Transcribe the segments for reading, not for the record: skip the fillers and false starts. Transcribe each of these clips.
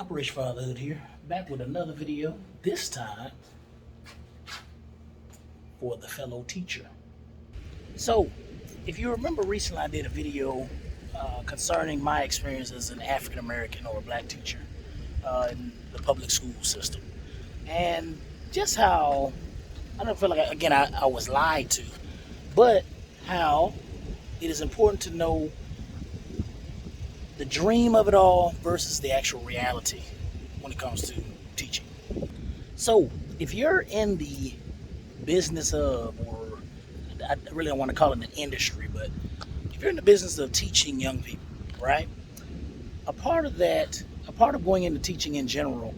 Operation Fatherhood here, back with another video, this time for the fellow teacher. So, if you remember recently I did a video concerning my experience as an African American or a black teacher in the public school system. And just how, I don't feel like, again, I was lied to, but how it is important to know the dream of it all versus the actual reality when it comes to teaching. So if you're in the business of, or I really don't want to call it an industry, but if you're in the business of teaching young people, right? A part of going into teaching in general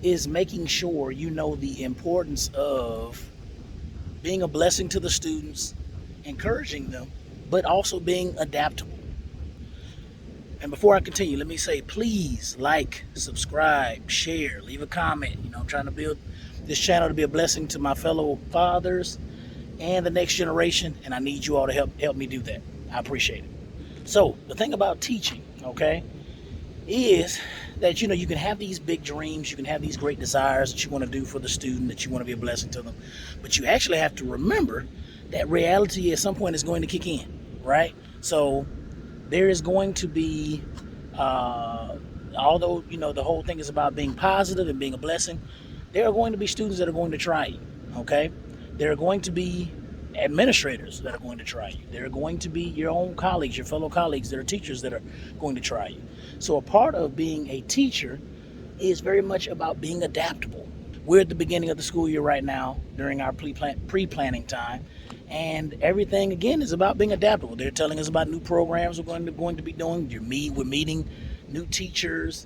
is making sure you know the importance of being a blessing to the students, encouraging them, but also being adaptable. And before I continue, let me say, please like, subscribe, share, leave a comment. I'm trying to build this channel to be a blessing to my fellow fathers and the next generation, and I need you all to help me do that. I appreciate it. So the thing about teaching, okay, is that you can have these big dreams, you can have these great desires that you want to do for the student, that you want to be a blessing to them, but you actually have to remember that reality at some point is going to kick in, right? So there is going to be, although the whole thing is about being positive and being a blessing, there are going to be students that are going to try you, okay? There are going to be administrators that are going to try you. There are going to be your own colleagues, your fellow colleagues that are teachers that are going to try you. So a part of being a teacher is very much about being adaptable. We're at the beginning of the school year right now during our pre-planning time, and everything again is about being adaptable. They're telling us about new programs we're going to be doing. We're meeting new teachers.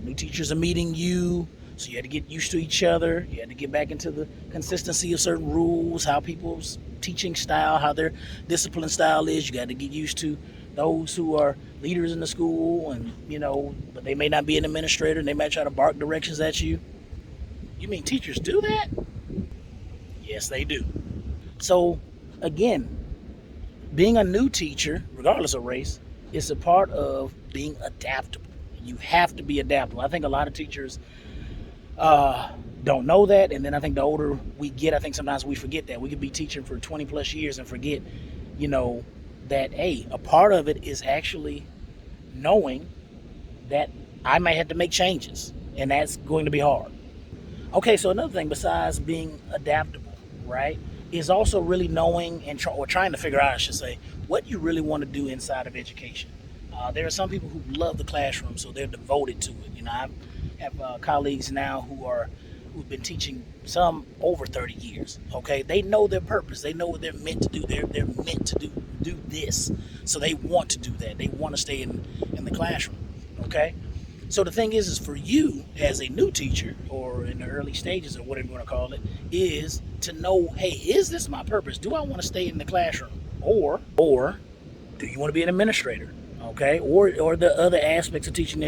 New teachers are meeting you. So you had to get used to each other. You had to get back into the consistency of certain rules, how people's teaching style, how their discipline style is. You got to get used to those who are leaders in the school, and but they may not be an administrator, and they might try to bark directions at you. You mean teachers do that? Yes, they do. So again, being a new teacher, regardless of race, is a part of being adaptable. You have to be adaptable. I think a lot of teachers don't know that, and then I think the older we get, I think sometimes we forget that. We could be teaching for 20 plus years and forget, that a part of it is actually knowing that I might have to make changes, and that's going to be hard. Okay, so another thing besides being adaptable, right, is also really knowing or trying to figure out, I should say, what you really want to do inside of education. There are some people who love the classroom, so they're devoted to it. I have colleagues now who've been teaching, some over 30 years. Okay, they know their purpose. They know what they're meant to do. They're meant to do this, so they want to do that. They want to stay in the classroom. Okay, so the thing is for you as a new teacher, or in the early stages, or whatever you want to call it, is to know, hey, is this my purpose? Do I want to stay in the classroom, or do you want to be an administrator? Okay, or the other aspects of teaching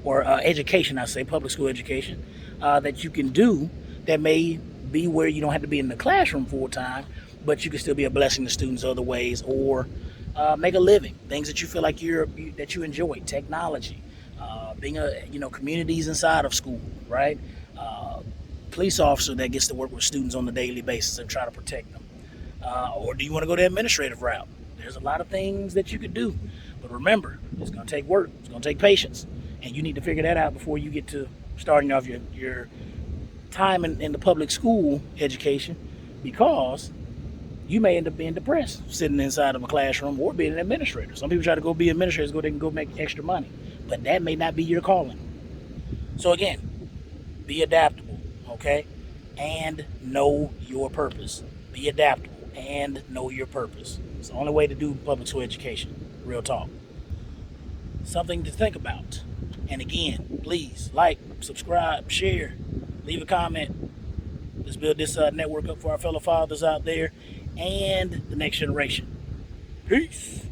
or education, I say public school education, that you can do that may be where you don't have to be in the classroom full time, but you can still be a blessing to students other ways, or make a living, things that you feel like that you enjoy, technology, being communities inside of school, right? Police officer that gets to work with students on a daily basis and try to protect them, or do you want to go the administrative route? There's a lot of things that you could do, but remember, it's going to take work, it's going to take patience, and you need to figure that out before you get to starting off your time in the public school education, because you may end up being depressed sitting inside of a classroom or being an administrator. Some people try to go be administrators, they can go make extra money, but that may not be your calling. So again, be adaptable, okay, and know your purpose. Be adaptable and know your purpose. It's the only way to do public school education. Real talk. Something to think about. And again, please like, subscribe, share, leave a comment. Let's build this network up for our fellow fathers out there and the next generation. Peace.